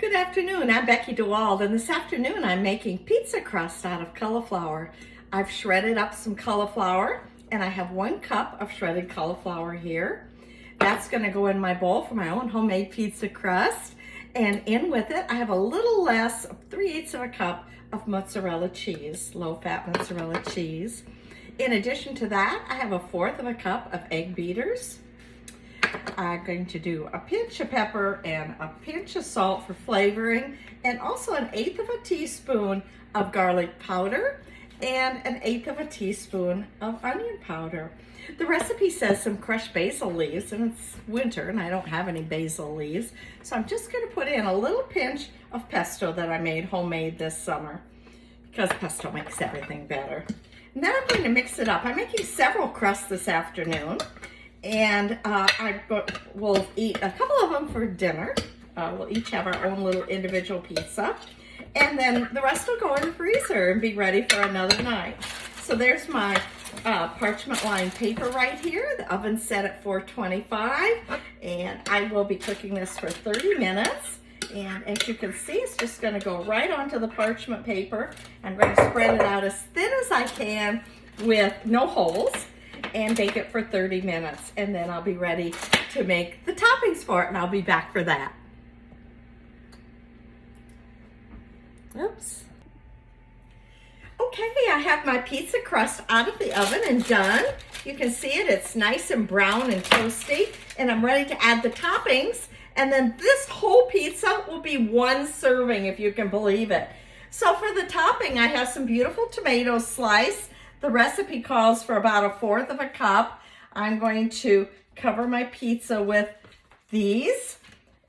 Good afternoon, I'm Becky DeWald, and this afternoon I'm making pizza crust out of cauliflower. I've shredded up some cauliflower, and I have 1 cup of shredded cauliflower here. That's gonna go in my bowl for my own homemade pizza crust. And in with it, I have a little less, 3/8 of a cup of mozzarella cheese, low-fat mozzarella cheese. In addition to that, I have 1/4 of a cup of egg beaters. I'm going to do a pinch of pepper and a pinch of salt for flavoring, and also 1/8 of a teaspoon of garlic powder and 1/8 of a teaspoon of onion powder. The recipe says some crushed basil leaves, and it's winter and I don't have any basil leaves, so I'm just going to put in a little pinch of pesto that I made homemade this summer, because pesto makes everything better. And then I'm going to mix it up. I'm making several crusts this afternoon. And we'll eat a couple of them for dinner. We'll each have our own little individual pizza. And then the rest will go in the freezer and be ready for another night. So there's my parchment lined paper right here. The oven's set at 425. And I will be cooking this for 30 minutes. And as you can see, it's just going to go right onto the parchment paper. I'm going to spread it out as thin as I can with no holes, and bake it for 30 minutes, and then I'll be ready to make the toppings for it, and I'll be back for that. Oops. Okay, I have my pizza crust out of the oven and done. You can see it, it's nice and brown and toasty, and I'm ready to add the toppings, and then this whole pizza will be 1 serving, if you can believe it. So for the topping, I have some beautiful tomatoes sliced. The recipe calls for about 1/4 of a cup. I'm going to cover my pizza with these,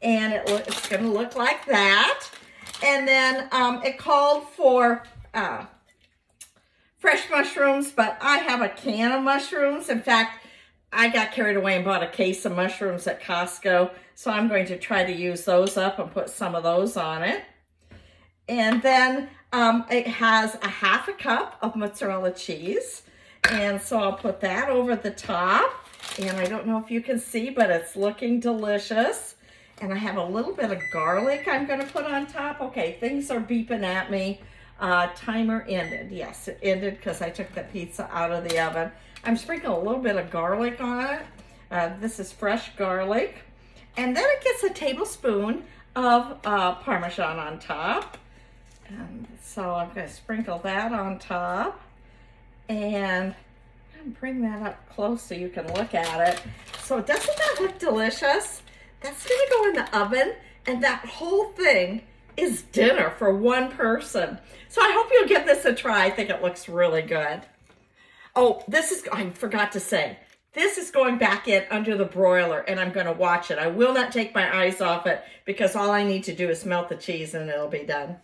and it's going to look like that. And then it called for fresh mushrooms, but I have a can of mushrooms. In fact, I got carried away and bought a case of mushrooms at Costco, so I'm going to try to use those up and put some of those on it. And then it has 1/2 a cup of mozzarella cheese. And so I'll put that over the top. And I don't know if you can see, but it's looking delicious. And I have a little bit of garlic I'm going to put on top. Okay, things are beeping at me. Timer ended. Yes, it ended because I took the pizza out of the oven. I'm sprinkling a little bit of garlic on it. This is fresh garlic. And then it gets a tablespoon of Parmesan on top. And so I'm going to sprinkle that on top, and bring that up close so you can look at it. So doesn't that look delicious? That's going to go in the oven, and that whole thing is dinner for 1 person. So I hope you'll give this a try. I think it looks really good. Oh, I forgot to say, this is going back in under the broiler, and I'm going to watch it. I will not take my eyes off it, because all I need to do is melt the cheese and it'll be done.